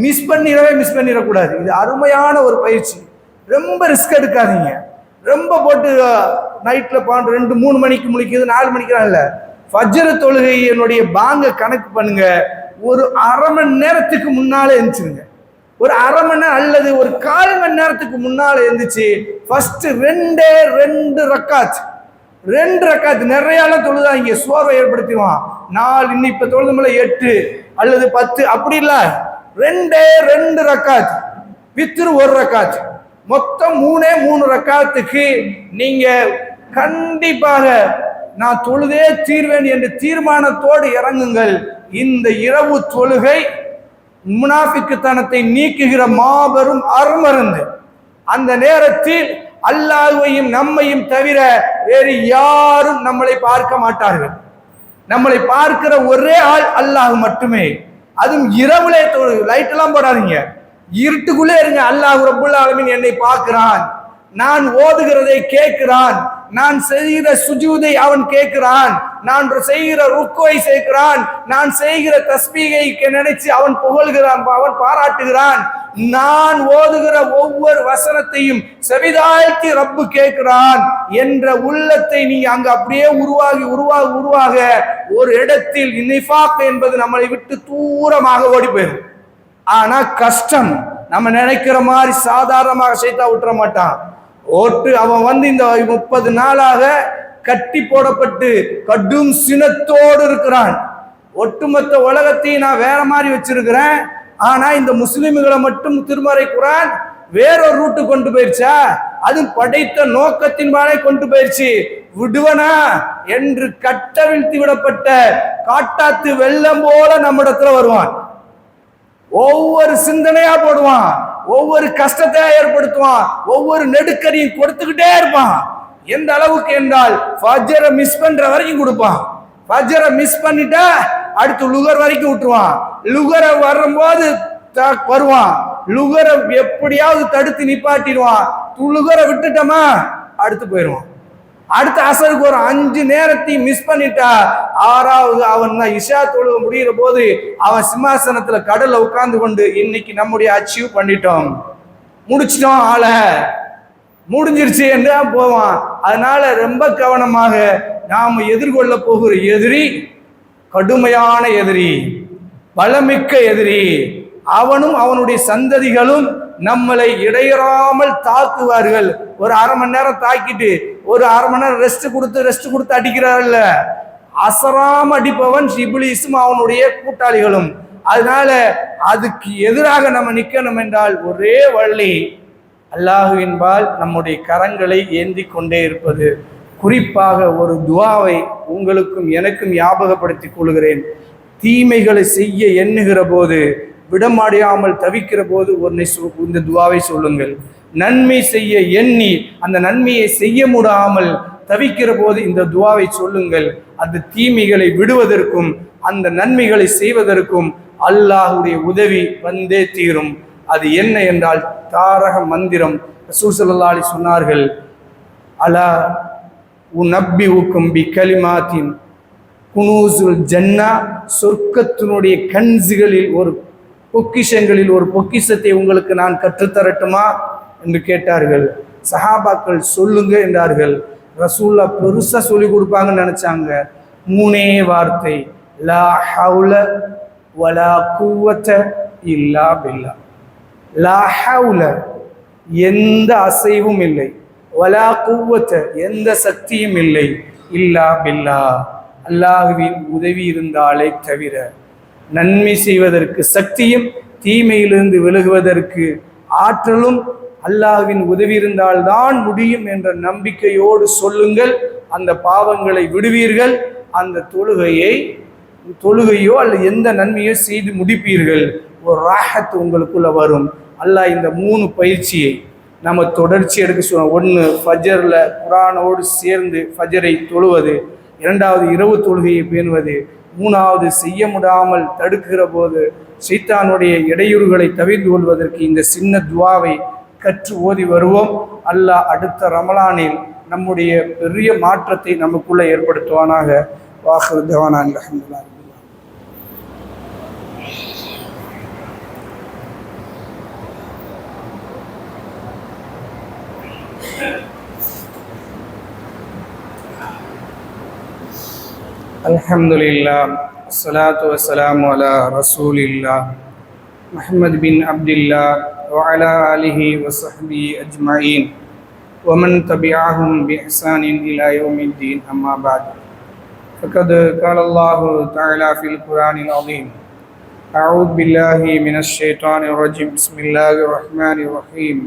மிஸ் பண்ணிடக்கூடாது. இது அருமையான ஒரு பயிற்சி. ரொம்ப ரிஸ்க் எடுக்காதீங்க. ரொம்ப போட்டு நைட்ல 2-3 மணிக்கு முழிக்குது, 4 மணிக்கெல்லாம் இல்லை. ஃபஜ்ர் தொழுகையினுடைய பாங்க கணக்கு பண்ணுங்க. ஒரு அரை மணி நேரத்துக்கு முன்னாலே எழுந்துருங்க. ஒரு அரை மணி நேரம் அல்லது ஒரு 1/4 மணி நேரத்துக்கு முன்னால எழுந்துச்சு ஃபர்ஸ்ட் 2 ரக்காத் நிறையாலாம் தொழுதாங்க, சோர்வை ஏற்படுத்திடுவான். 4 இன்னும் இப்ப தொழுதுமல 8 அல்லது 10 அப்படி இல்ல, 2 ரக்காத் வித்ரு 1 ரக்காத், மொத்தம் 3 ரக்காத்துக்கு நீங்க கண்டிப்பாக நான் தொழுதே தீர்வேன் என்று தீர்மானத்தோடு இறங்குங்கள். இந்த இரவு தொழுகை முனாஃபிக்குத்தனத்தை நீக்குகிற மாபெரும் அருமருந்து. அந்த நேரத்தில் அல்லாஹ்வையும் நம்மையும் தவிர வேறு யாரும் நம்மளை பார்க்க மாட்டார்கள். நம்மளை பார்க்கிற ஒரே ஆள் அல்லாஹ் மட்டுமே. அதுவும் இரவுலே தொழுகை. லைட் எல்லாம் போடாதீங்க, இருட்டுக்குள்ளே இருங்க. அல்லாஹ் ரப்புல் ஆலமீன் என்னை பார்க்கிறான், நான் ஓதுகிறதை கேட்கிறான், நான் செய்கிற சுஜூதை அவன் கேட்கிறான், நான் செய்கிற ருக்குவை சேர்க்கிறான், நான் செய்கிற தஸ்பீகை நினைச்சு அவன் புகழ்கிறான், அவன் பாராட்டுகிறான். நான் ஓதுகிற ஒவ்வொரு வசனத்தையும் செவிதாழ்த்தி ரப்பு கேட்கிறான் என்ற உள்ளத்தை நீ அங்க அப்படியே உருவாக ஒரு இடத்தில் நிஃபாக் என்பது நம்மளை விட்டு தூரமாக ஓடி போயிடும். ஆனா கஷ்டம் நம்ம நினைக்கிற மாதிரி சாதாரணமாக செய்தா விட்டுற மாட்டான். அவன் இந்த 30 நாளாக கட்டி போடப்பட்டு கடும் சினத்தோடு இருக்கிறான். ஒட்டுமொத்த உலகத்தையும் நான் வேற மாதிரி வச்சிருக்கிறேன், ஆனா இந்த முஸ்லிம்களை மட்டும் திருமறை குர்ஆன் வேறொரு ரூட்டு கொண்டு போயிருச்சா, அது படைத்த நோக்கத்தின் மேலே கொண்டு போயிருச்சு, விடுவனா என்று கட்டவிழ்த்து விடப்பட்ட காட்டாத்து வெள்ளம் போல நம்மிடத்துல வருவான். ஒவ்வொரு சிந்தனையா போடுவான், ஒவ்வொரு கஷ்டத்தை ஏற்படுத்துவான், ஒவ்வொரு நெருக்கடியும் கொடுத்துக்கிட்டே இருப்பான். எந்த அளவுக்கு என்றால் ஃபஜ்ரை மிஸ் பண்ற வரைக்கும் கொடுப்பான். ஃபஜ்ரை மிஸ் பண்ணிட்டா அடுத்து லுகர் வரைக்கும் விட்டுருவான். லுகரை வரும்போது வருவான், லுகரை எப்படியாவது தடுத்து நிப்பாட்டிடுவான். லுகரை விட்டுட்டோமா அடுத்து போயிடுவான். அடுத்த அசருக்கு ஒரு 5 நேரத்தையும் மிஸ் பண்ணிட்டா 6வது அவன் தான் இஷா தொழுக முடிகிற போது அவன் சிம்மாசனத்துல கடல்ல உட்கார்ந்து கொண்டு இன்னைக்கு நம்முடைய அச்சீவ் பண்ணிட்டோம், முடிச்சிட்டோம், ஆளை முடிஞ்சிருச்சு என்று போவான். அதனால ரொம்ப கவனமாக நாம் எதிர்கொள்ள போகிற எதிரி கடுமையான எதிரி, பலமிக்க எதிரி. அவனும் அவனுடைய சந்ததிகளும் நம்மளை இடையறாமல் தாக்குவார்கள். ஒரு அரை மணி நேரம் தாக்கிட்டு ஒரு அரை மணி நேரம் ரெஸ்ட் கொடுத்து அடிக்கிறார்கள். அசராம அடிப்பவன் இப்லீஸும் அவனுடைய கூட்டாளிகளும். அதனால அதுக்கு எதிராக நம்ம நிற்கணும் என்றால் ஒரே வழி அல்லாஹுவின்பால் நம்முடைய கரங்களை ஏந்தி கொண்டே இருப்பது. குறிப்பாக ஒரு துஆவை உங்களுக்கும் எனக்கும் ஞாபகப்படுத்திக் கொள்கிறேன். தீமைகளை செய்ய எண்ணுகிற போது, விடமாடியாமல் தவிக்கிற போது இந்த துஆவை சொல்லுங்கள். நன்மை செய்ய எண்ணி அந்த நன்மையை செய்ய முடியாமல் தவிக்கிற போது இந்த துஆவை சொல்லுங்கள். அந்த தீமைகளை விடுவதற்கும் அந்த நன்மைகளை செய்வதற்கும் அல்லாஹ்வுடைய உதவி வந்தே தீரும். அது என்ன என்றால் தாரக மந்திரம். ரசூல் ஸல்லல்லாஹு அலைஹி சொன்னார்கள், அலா உநப்பிஉக்கும் பிகலிமாத்தின் குனூசுல் ஜன்னா, சொர்க்கத்தினுடைய கன்சுகளில் ஒரு பொக்கிஷங்களில் ஒரு பொக்கிஷத்தை உங்களுக்கு நான் கற்றுத்தரட்டுமா என்று கேட்டார்கள். சஹாபாக்கள் சொல்லுங்க என்றார்கள். ரசூல்லா பெருசா சொல்லி கொடுப்பாங்கன்னு நினைச்சாங்க. 3 வார்த்தை, லா ஹவுல வலா குவத்த இல்லா பில்லா. லா ஹவுல எந்த அசைவும் இல்லை, வலா குவத்த எந்த சக்தியும் இல்லை, இல்லா பில்லா அல்லாஹ்வின் உதவி இருந்தாலே தவிர. நன்மை செய்வதற்கு சக்தியும் தீமையிலிருந்து விலகுவதற்கு ஆற்றலும் அல்லாஹ்வின் உதவி இருந்தால்தான் முடியும் என்ற நம்பிக்கையோடு சொல்லுங்கள். அந்த பாவங்களை விடுவீர்கள். அந்த தொழுகையோ அல்லது எந்த நன்மையோ செய்து முடிப்பீர்கள். ஒரு ராஹத் உங்களுக்குள்ள வரும். அல்லாஹ் இந்த 3 பயிற்சியை நம்ம தொடர்ச்சி எடுக்க சொல்லுவோம். ஒன்று ஃபஜரில் குரானோடு சேர்ந்து ஃபஜரை தொழுவது, இரண்டாவது இரவு தொழுகையை பேணுவது, மூணாவது செய்ய முடியாமல் தடுக்கிற போது ஷைத்தானுடைய இடையூறுகளை தவிர்த்து கொள்வதற்கு இந்த சின்ன துவாவை கற்று ஓதி வருவோம். அல்லாஹ் அடுத்த ரமலானில் நம்முடைய பெரிய மாற்றத்தை நமக்குள்ளே ஏற்படுத்துவானாக. வாஹிரு தவானா அல்ஹம்துலில்லாஹ். அல்ஹம்துலில்லாஹ் வஸ்ஸலாத்து வஸ்ஸலாமு அலா ரசூலில்லாஹ் முஹம்மது பின் அப்துல்லாஹ் வ அலா ஆலிஹி வ ஸஹ்பிஹி அஜ்மஈன் வ மன் தபிஅஹும் பி இஹ்சானின் இலா யௌமிddin. அம்மா பஅத். ஃபகத் قال الله تعالى في القرآن العظيم أعوذ بالله من الشيطان الرجيم بسم الله الرحمن الرحيم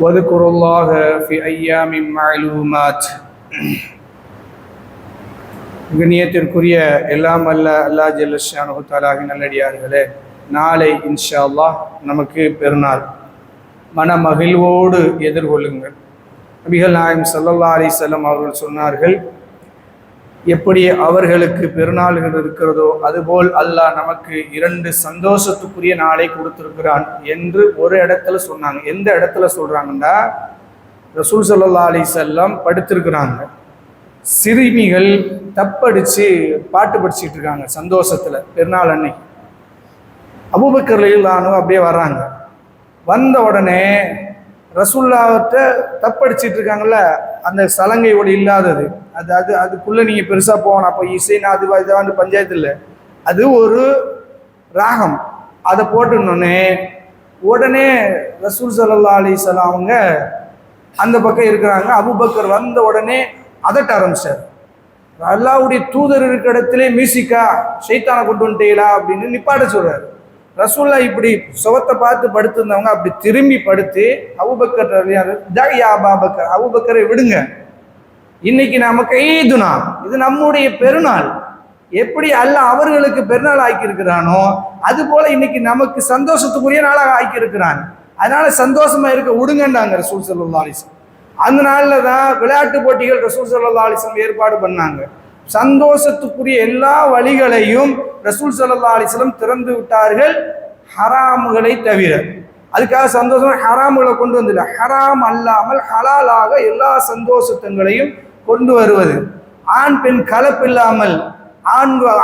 واذكروا الله في أيام معلومات. கண்ணியத்திற்குரிய எல்லாம் அல்ல அல்லாஹ் ஜல்ல ஷானஹு தஆலாவின் நல்லடியார்களே, நாளை இன்ஷா அல்லாஹ் நமக்கு பெருநாள். மன மகிழ்வோடு எதிர்கொள்ளுங்கள். நபிகள் நாயகம் ஸல்லல்லாஹு அலைஹி வஸல்லம் அவர்கள் சொன்னார்கள், எப்படி அவர்களுக்கு பெருநாள்கள் இருக்கிறதோ அதுபோல் அல்லாஹ் நமக்கு 2 சந்தோஷத்துக்குரிய நாளை கொடுத்திருக்கிறான் என்று ஒரு இடத்துல சொன்னாங்க. எந்த இடத்துல சொல்றாங்கன்னா, ரசூல் ஸல்லல்லாஹு அலைஹி வஸல்லம் படுத்திருக்கிறாங்க. சிறுமிகள் தப்படிச்சு பாட்டு படிச்சுட்டு இருக்காங்க சந்தோஷத்துல பெருநாள் அன்னைக்கு. அபூபக்கர் ரலியல்லாஹு அப்படியே வர்றாங்க. வந்த உடனே ரசூலுல்லாஹ்ட்ட தப்படிச்சிட்டு இருக்காங்கல்ல, அந்த சலங்கை ஒளி இல்லாதது, அதுக்குள்ள நீங்க பெருசா போகணும். அப்போ இசைனா அது பஞ்சாயத்து இல்லை, அது ஒரு ராகம். அதை போட்டுனோடனே உடனே ரசூல் ஸல்லல்லாஹு அலைஹி வஸல்லம் அவங்க அந்த பக்கம் இருக்கிறாங்க. அபூபக்கர் வந்த உடனே அதட்ட ஆரம்பிச்சார். அல்லாஹ்வுடைய தூதர் இருக்கிற இடத்திலே மியூசிக்கா, ஷைத்தானை கொண்டு வந்துட்டீங்களா அப்படின்னு நிப்பாட்ட சொல்றாரு. ரசூல்லா இப்படி சுவத்தை பார்த்து படுத்திருந்தவங்க அப்படி திரும்பி படுத்து அபூபக்கர் அபூபக்கர், அபூபக்கரை விடுங்க, இன்னைக்கு நமக்கு ஈதுனா, இது நம்முடைய பெருநாள். எப்படி அல்லாஹ் அவர்களுக்கு பெருநாள் ஆக்கியிருக்கிறானோ அது போல இன்னைக்கு நமக்கு சந்தோஷத்துக்குரிய நாளாக ஆக்கியிருக்கிறான். அதனால சந்தோஷமா இருக்க விடுங்கன்னாங்க ரசூல் ஸல்லல்லாஹு அலைஹி வஸல்லம். அந்த நாளில் தான் விளையாட்டு போட்டிகள் ரசூல் ஸல்லல்லாஹு அலைஹி வஸல்லம் ஏற்பாடு பண்ணாங்க. சந்தோஷத்துக்குரிய எல்லா வழிகளையும் ரசூல் ஸல்லல்லாஹு அலைஹி வஸல்லம் திறந்து விட்டார்கள், ஹராமுகளை தவிர. அதுக்காக சந்தோஷம் ஹராமுகளை கொண்டு வந்துல, ஹராம் அல்லாமல் ஹலாலாக எல்லா சந்தோஷங்களையும் கொண்டு வருவது. ஆண் பெண் கலப்பில்லாமல்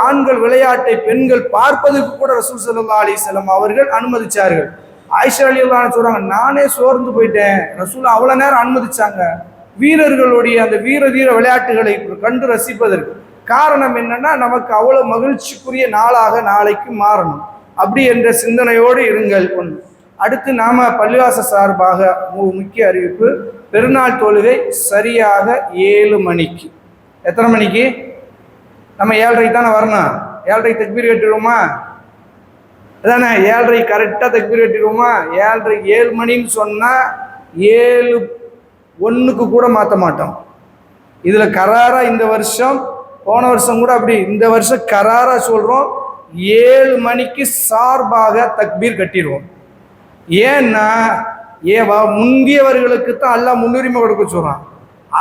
ஆண்கள் விளையாட்டை பெண்கள் பார்ப்பதற்கு கூட ரசூல் ஸல்லல்லாஹு அலைஹி வஸல்லம் அவர்கள் அனுமதிச்சார்கள். ஆயிஷா ரலியல்லாஹு அன்ஹா சொல்றாங்க, நானே சோர்ந்து போயிட்டேன், ரசூல் அவ்வளவு நேரம் அனுமதிச்சாங்க வீரர்களுடைய அந்த வீர விளையாட்டுகளை கண்டு ரசிப்பதற்கு. காரணம் என்னன்னா, நமக்கு அவ்வளவு மகிழ்ச்சிக்குரிய நாளாக நாளைக்கு மாறணும் அப்படி என்ற சிந்தனையோடு இருங்கள். ஒன்று. அடுத்து நாம பள்ளிவாச சார்பாக முக்கிய அறிவிப்பு, பெருநாள் தொழுகை சரியாக 7 மணிக்கு. எத்தனை மணிக்கு? நம்ம 7:30 தானே வரணும். 7:30 தக்பீர் கட்டிடுவோமா? அதானே 7:30 கரெக்டாக தக்பீர் கட்டிடுவோமா? 7:30 7 மணின்னு சொன்னால் 7:01 கூட மாற்ற மாட்டோம். இதில் கராரா இந்த வருஷம், போன வருஷம் கூட அப்படி, இந்த வருஷம் கராரா சொல்கிறோம் 7 மணிக்கு சார்பாக தக்பீர் கட்டிடுவோம். ஏன்னா முந்தியவர்களுக்கு தான் எல்லாம் முன்னுரிமை கொடுக்க சொல்கிறான்.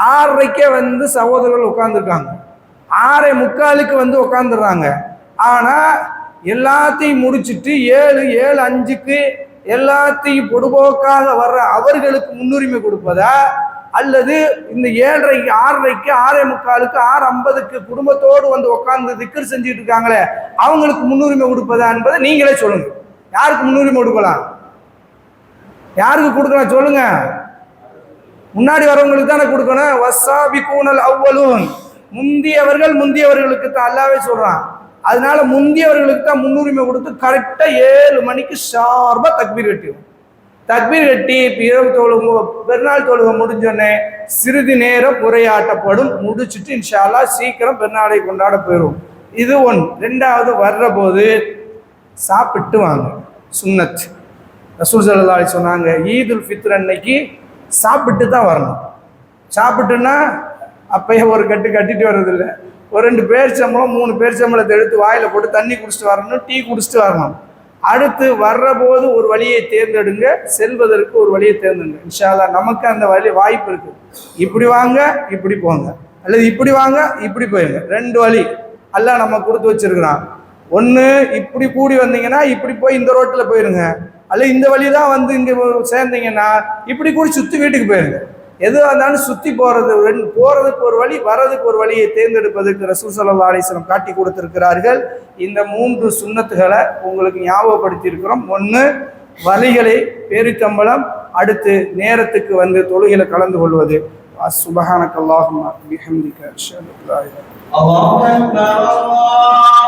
6:30 வந்து சகோதரர்கள் உட்காந்துருக்காங்க, 6:45 உட்காந்துடுறாங்க. ஆனால் எல்லாத்தையும் முடிச்சுட்டு 7:05 எல்லாத்தையும் பொடுபோக்காக வர்ற அவர்களுக்கு முன்னுரிமை கொடுப்பதா, அல்லது இந்த 7:30 6:30 6:45 6:50 குடும்பத்தோடு வந்து உட்கார்ந்து திக்ர் செஞ்சுட்டு இருக்காங்களே அவங்களுக்கு முன்னுரிமை கொடுப்பதா என்பதை நீங்களே சொல்லுங்க. யாருக்கு முன்னுரிமை கொடுக்கலாம்? யாருக்கு கொடுக்கலாம் சொல்லுங்க? முன்னாடி வரவங்களுக்கு தானே கொடுக்கணும். வஸ்ஸாபிகூனல் அவ்வலூன், முந்தியவர்களுக்கு தான் அல்லாஹ்வே சொல்றான். அதனால முந்தியவர்களுக்கு தான் முன்னுரிமை கொடுத்து கரெக்டா 7 மணிக்கு ஷார்பா தக்பீர் கட்டிடும். தக்பீர் கட்டி இரவு தொழுகை பெருநாள் தொழுகை முடிஞ்சோடனே சிறிது நேரம் உரையாட்டப்படும். முடிச்சுட்டு இன்ஷா அல்லாஹ் சீக்கிரம் பெருநாளை கொண்டாட போயிடும். இது ஒன்று. ரெண்டாவது, வர்ற போது சாப்பிட்டு வாங்க, சுன்னத். ரசூல் ஸல்லல்லாஹு அலைஹி சொன்னாங்க, ஈதுல் ஃபித்ர் அன்னைக்கு சாப்பிட்டு தான் வரணும். சாப்பிட்டுன்னா அப்பயே ஒரு கட்டிட்டு வர்றதில்லை, ஒரு 2 பேரிச்சம்பளம் 3 பேரிச்சம்பளத்தை எடுத்து வாயில் போட்டு தண்ணி குடிச்சிட்டு வரணும், டீ குடிச்சிட்டு வரணும். அடுத்து வர்ற போது ஒரு வழியை தேர்ந்தெடுங்க, செல்வதற்கு ஒரு வழியை தேர்ந்தெடுங்க. இன்ஷா அல்லாஹ் நமக்கு அந்த வழி வாய்ப்பு இருக்கு. இப்படி வாங்க இப்படி போங்க, அல்லது இப்படி வாங்க இப்படி போயிருங்க. ரெண்டு வழி அல்லாஹ் நம்ம கொடுத்து வச்சிருக்கிறான். ஒன்று இப்படி கூடி வந்தீங்கன்னா இப்படி போய் இந்த ரோட்டில் போயிருங்க, அல்ல இந்த வழி தான் வந்து இங்கே சேர்ந்தீங்கன்னா இப்படி கூடி சுற்றி வீட்டுக்கு போயிருங்க. எதுவாக இருந்தாலும் சுற்றி போகிறதுக்கு ஒரு வழி, வர்றதுக்கு ஒரு வழியை தேர்ந்தெடுப்பதற்கு ரசூல் ஸல்லல்லாஹு அலைஹி வஸல்லம் காட்டி கொடுத்திருக்கிறார்கள். இந்த 3 சுன்னத்துகளை உங்களுக்கு ஞாபகப்படுத்தி இருக்கிறோம். ஒன்று வழிகளை பேரித்தம்பலம், அடுத்து நேரத்துக்கு வந்து தொழுகையில கலந்து கொள்வது. சுப்ஹானக்கல்லாஹும்ம பிஹம்திக அஷ்ஹது அல்லா இலாஹா இல்லா அன்த